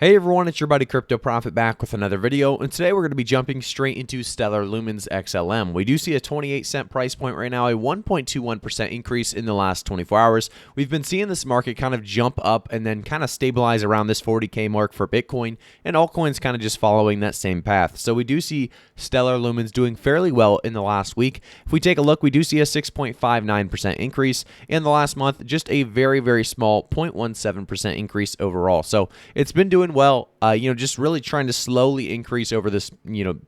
Hey everyone, it's your buddy Crypto Profit back with another video, and today we're going to be jumping straight into Stellar Lumens XLM. We do see a 28-cent price point right now, a 1.21% increase in the last 24 hours. We've been seeing this market kind of jump up and then kind of stabilize around this 40K mark for Bitcoin, and altcoins kind of just following that same path. So we do see Stellar Lumens doing fairly well in the last week. If we take a look, we do see a 6.59% increase in the last month, just a very, very small 0.17% increase overall. So it's been doing well, just really trying to slowly increase over this,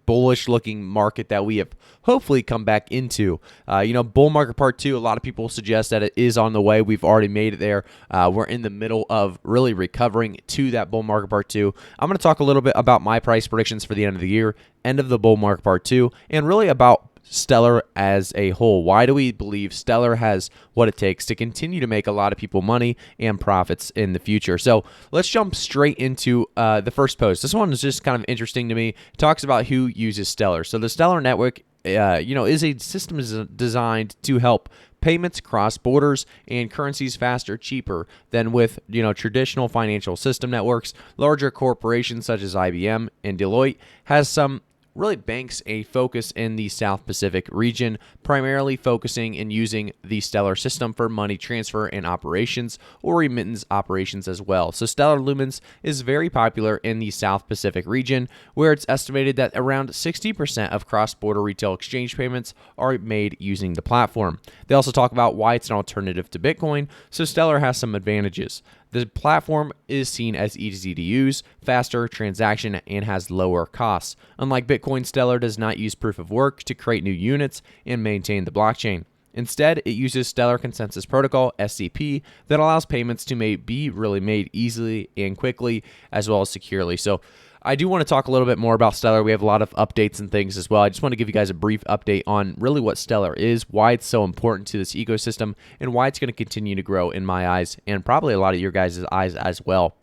bullish looking market that we have hopefully come back into. Bull market part two, a lot of people suggest that it is on the way. We've already made it there. We're in the middle of really recovering to that bull market part two. I'm going to talk a little bit about my price predictions for the end of the year, end of the bull market part two, and really about Stellar as a whole. Why do we believe Stellar has what it takes to continue to make a lot of people money and profits in the future? So let's jump straight into the first post. This one is just kind of interesting to me. It talks about who uses Stellar. So the Stellar network, is a system designed to help payments cross borders and currencies faster, cheaper than with traditional financial system networks. Larger corporations such as IBM and Deloitte has some really banks a focus in the South Pacific region, primarily focusing and using the Stellar system for money transfer and operations or remittance operations as well. So Stellar Lumens is very popular in the South Pacific region, where it's estimated that around 60% of cross-border retail exchange payments are made using the platform. They also talk about why it's an alternative to Bitcoin, so Stellar has some advantages. The platform is seen as easy to use, faster transaction, and has lower costs. Unlike Bitcoin, Stellar does not use proof of work to create new units and maintain the blockchain. Instead, it uses Stellar Consensus Protocol, SCP, that allows payments to be really made easily and quickly, as well as securely. So I do want to talk a little bit more about Stellar. We have a lot of updates and things as well. I just want to give you guys a brief update on really what Stellar is, why it's so important to this ecosystem, and why it's going to continue to grow in my eyes, and probably a lot of your guys' eyes as well.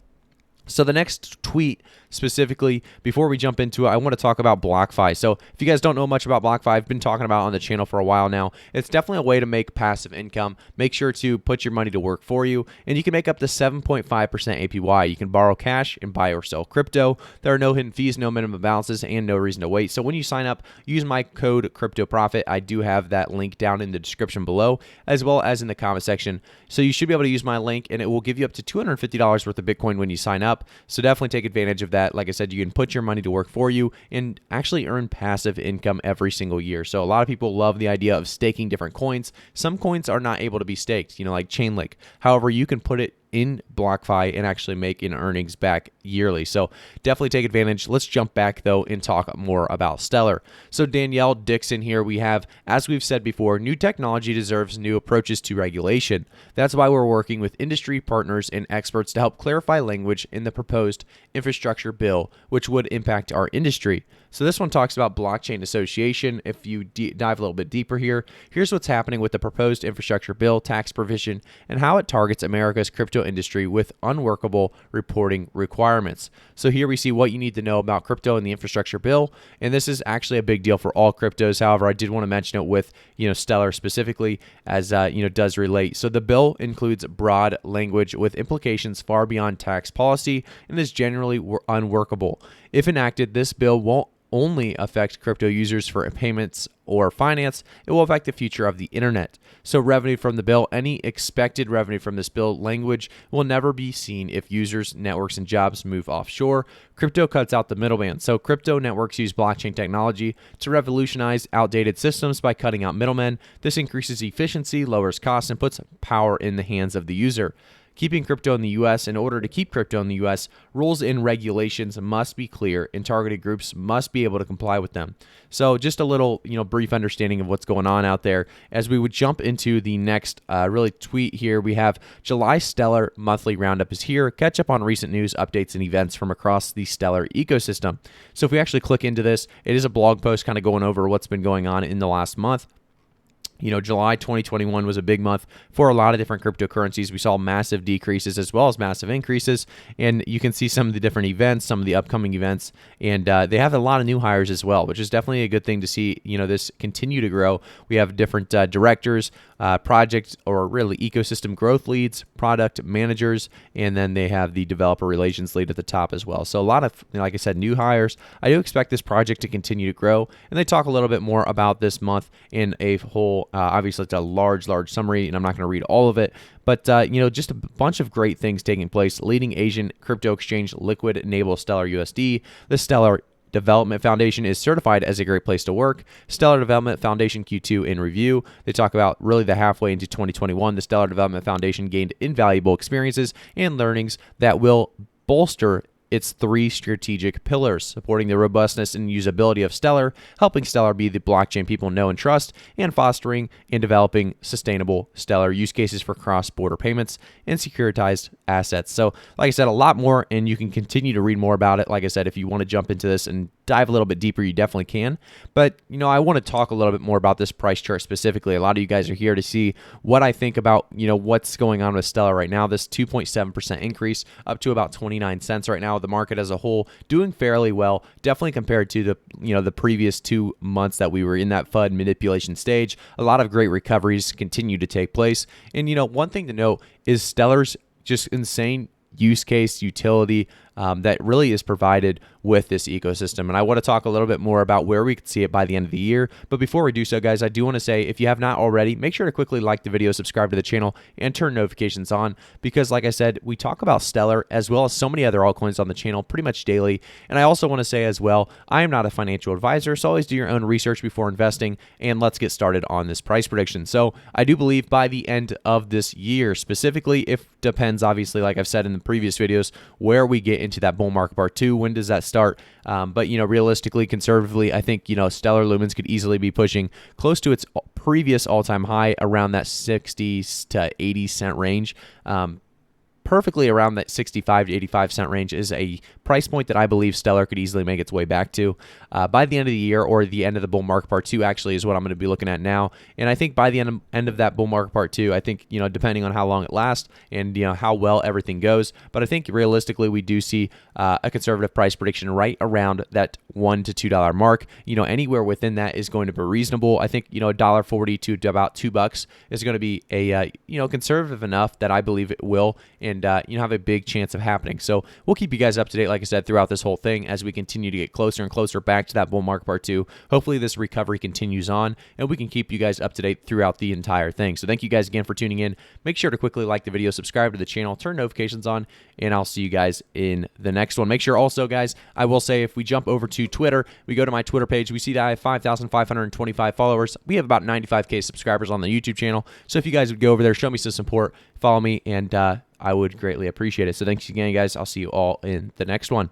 So the next tweet specifically, before we jump into it, I want to talk about BlockFi. So if you guys don't know much about BlockFi, I've been talking about it on the channel for a while now. It's definitely a way to make passive income. Make sure to put your money to work for you, and you can make up to 7.5% APY. You can borrow cash and buy or sell crypto. There are no hidden fees, no minimum balances, and no reason to wait. So when you sign up, use my code CryptoProfit. I do have that link down in the description below, as well as in the comment section. So you should be able to use my link, and it will give you up to $250 worth of Bitcoin when you sign up. So definitely take advantage of that. Like I said, you can put your money to work for you and actually earn passive income every single year. So a lot of people love the idea of staking different coins. Some coins are not able to be staked, like Chainlink. However, you can put it in BlockFi and actually make an earnings back yearly. So definitely take advantage. Let's jump back though and talk more about Stellar. So Danielle Dixon here, we have, as we've said before, new technology deserves new approaches to regulation. That's why we're working with industry partners and experts to help clarify language in the proposed infrastructure bill, which would impact our industry. So this one talks about blockchain association. If you dive a little bit deeper here, here's what's happening with the proposed infrastructure bill, tax provision, and how it targets America's crypto industry with unworkable reporting requirements. So here we see what you need to know about crypto and the infrastructure bill, and this is actually a big deal for all cryptos. However, I did want to mention it with Stellar specifically, as does relate. So the bill includes broad language with implications far beyond tax policy and is generally unworkable. If enacted, this bill won't only affect crypto users for payments or finance, it will affect the future of the internet. So revenue from the bill, any expected revenue from this bill language will never be seen if users, networks, and jobs move offshore. Crypto cuts out the middleman. So crypto networks use blockchain technology to revolutionize outdated systems by cutting out middlemen. This increases efficiency, lowers costs, and puts power in the hands of the user. Keeping crypto in the U.S. In order to keep crypto in the U.S., rules and regulations must be clear, and targeted groups must be able to comply with them. So just a little, brief understanding of what's going on out there. As we would jump into the next really tweet here, we have July Stellar Monthly Roundup is here. Catch up on recent news, updates, and events from across the Stellar ecosystem. So if we actually click into this, it is a blog post kind of going over what's been going on in the last month. July 2021 was a big month for a lot of different cryptocurrencies. We saw massive decreases as well as massive increases, and you can see some of the different events, some of the upcoming events, and they have a lot of new hires as well, which is definitely a good thing to see, this continue to grow. We have different directors, project or really ecosystem growth leads, product managers, and then they have the developer relations lead at the top as well. So a lot of, like I said, new hires. I do expect this project to continue to grow, and they talk a little bit more about this month in a whole, obviously it's a large summary, and I'm not going to read all of it, but just a bunch of great things taking place. Leading Asian crypto exchange Liquid enables Stellar USD. The Stellar Development Foundation is certified as a great place to work. Stellar Development Foundation Q2 in review. They talk about really the halfway into 2021, the Stellar Development Foundation gained invaluable experiences and learnings that will bolster its 3 strategic pillars, supporting the robustness and usability of Stellar, helping Stellar be the blockchain people know and trust, and fostering and developing sustainable Stellar use cases for cross-border payments and securitized assets. So, like I said, a lot more, and you can continue to read more about it. Like I said, if you want to jump into this and dive a little bit deeper, you definitely can. But, I want to talk a little bit more about this price chart specifically. A lot of you guys are here to see what I think about, what's going on with Stellar right now. This 2.7% increase up to about 29 cents right now. The market as a whole doing fairly well, definitely compared to the previous 2 months that we were in that FUD manipulation stage. A lot of great recoveries continue to take place. And, one thing to note is Stellar's just insane use case utility that really is provided with this ecosystem. And I want to talk a little bit more about where we could see it by the end of the year. But before we do so, guys, I do want to say, if you have not already, make sure to quickly like the video, subscribe to the channel, and turn notifications on, because like I said, we talk about Stellar as well as so many other altcoins on the channel pretty much daily. And I also want to say as well, I am not a financial advisor, so always do your own research before investing, and let's get started on this price prediction. So I do believe by the end of this year, specifically, if depends, obviously, like I've said in the previous videos, where we get into that bull market part 2, when does that start? But realistically, conservatively, I think Stellar Lumens could easily be pushing close to its previous all-time high around that 60 to 80 cent range. Perfectly around that 65 to 85 cent range is a price point that I believe Stellar could easily make its way back to by the end of the year, or the end of the bull market part 2 actually is what I'm going to be looking at now. And I think by the end of that bull market part 2, I think, depending on how long it lasts and, how well everything goes, but I think realistically we do see a conservative price prediction right around that $1 to $2 mark. Anywhere within that is going to be reasonable. I think, $1.40 to about $2 is going to be a, conservative enough that I believe it will, and have a big chance of happening. So we'll keep you guys up to date, like I said, throughout this whole thing as we continue to get closer and closer back to that bull market part 2. Hopefully this recovery continues on, and we can keep you guys up to date throughout the entire thing. So thank you guys again for tuning in. Make sure to quickly like the video, subscribe to the channel, turn notifications on, and I'll see you guys in the next one. Make sure also, guys, I will say, if we jump over to Twitter, we go to my Twitter page, we see that I have 5,525 followers. We have about 95K subscribers on the YouTube channel. So if you guys would go over there, show me some support, follow me, and I would greatly appreciate it. So thanks again, guys. I'll see you all in the next one.